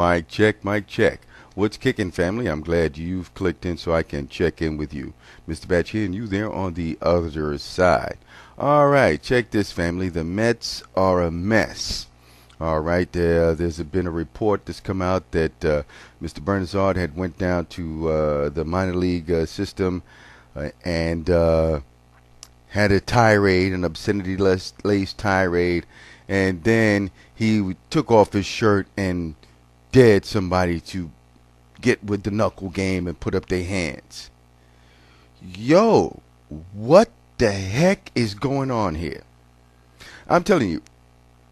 Mic check, mic check. What's kicking, family? I'm glad you've clicked in so I can check in with you. Mr. Batch here and you there on the other side. All right, check this, family. The Mets are a mess. All right, there's been a report that's come out that Mr. Bernazard had went down to the minor league system and had a tirade, an obscenity-laced tirade, and then he took off his shirt and dared somebody to get with the knuckle game and put up their hands. Yo, what the heck is going on here? I'm telling you,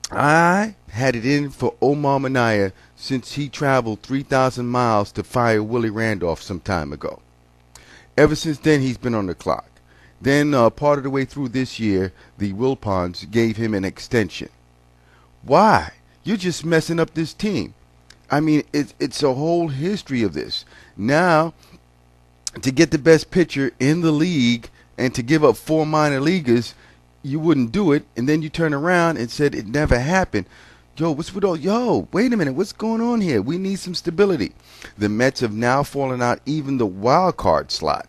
I had it in for Omar Minaya since he traveled 3,000 miles to fire Willie Randolph some time ago. Ever since then, he's been on the clock. Then, part of the way through this year, the Wilpons gave him an extension. Why? You're just messing up this team. I mean, it's a whole history of this. Now, to get the best pitcher in the league and to give up 4 minor leaguers, you wouldn't do it, and then you turn around and said it never happened. Yo, what's with all? Yo, wait a minute, what's going on here? We need some stability. The Mets have now fallen out even the wild card slot.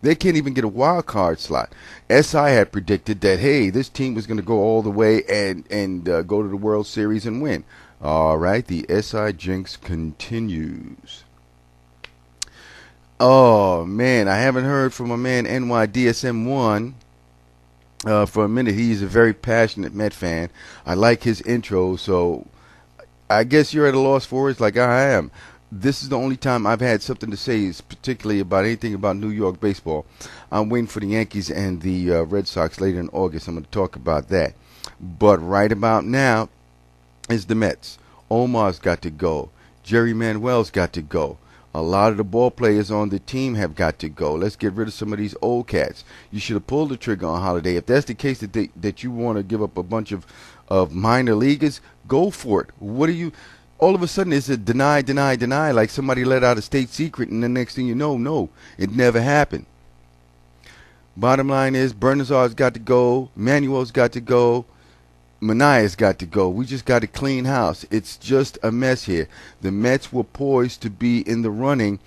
They can't even get a wild card slot. SI had predicted that, hey, this team was going to go all the way and go to the World Series and win. All right, the SI jinx continues. Oh, man, I haven't heard from my man NYDSM1 for a minute. He's a very passionate Met fan. I like his intro, so I guess you're at a loss for words like I am. This is the only time I've had something to say, is particularly about anything about New York baseball. I'm waiting for the Yankees and the Red Sox later in August. I'm going to talk about that. But right about now is the Mets. Omar's got to go. Jerry Manuel's got to go. A lot of the ball players on the team have got to go. Let's get rid of some of these old cats. You should have pulled the trigger on Holiday. If that's the case that you want to give up a bunch of minor leaguers, go for it. What are you... All of a sudden, it's a deny, like somebody let out a state secret, and the next thing you know, no, it never happened. Bottom line is, Bernazard's got to go, Manuel's got to go, Manaya's got to go. We just got a clean house. It's just a mess here. The Mets were poised to be in the running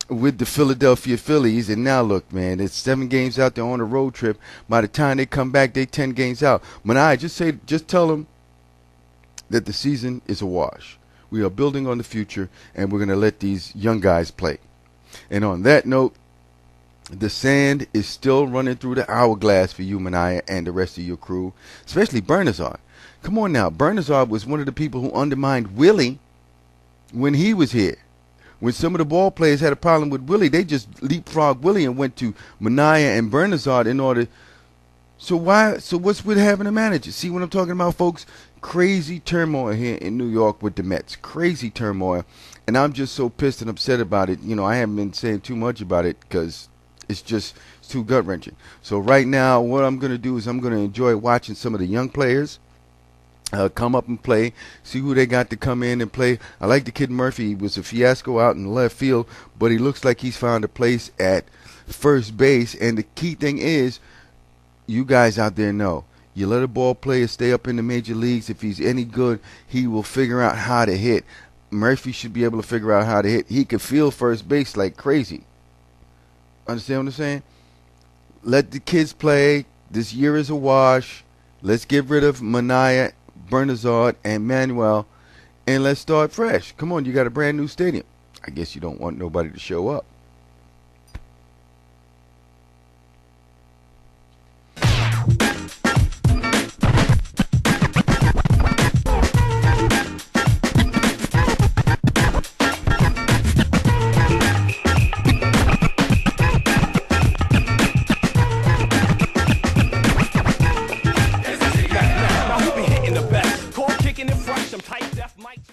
with the Philadelphia Phillies, and now look, man, it's 7 games out there on a road trip. By the time they come back, they're 10 games out. Manaya, just tell them that the season is a wash. We are building on the future, and we're going to let these young guys play. And on that note, the sand is still running through the hourglass for you, Minaya, and the rest of your crew, especially Bernazard. Come on now. Bernazard was one of the people who undermined Willie when he was here. When some of the ball players had a problem with Willie, they just leapfrogged Willie and went to Minaya and Bernazard in order. So what's with having a manager? See what I'm talking about, folks? Crazy turmoil here in New York with the Mets. Crazy turmoil. And I'm just so pissed and upset about it. You know, I haven't been saying too much about it because it's too gut-wrenching. So right now, what I'm going to do is I'm going to enjoy watching some of the young players come up and play, see who they got to come in and play. I like the kid Murphy. He was a fiasco out in left field, but he looks like he's found a place at first base. And the key thing is, you guys out there know, you let a ball player stay up in the major leagues. If he's any good, he will figure out how to hit. Murphy should be able to figure out how to hit. He could field first base like crazy. Understand what I'm saying? Let the kids play. This year is a wash. Let's get rid of Minaya, Bernazard, and Manuel, and let's start fresh. Come on, you got a brand new stadium. I guess you don't want nobody to show up.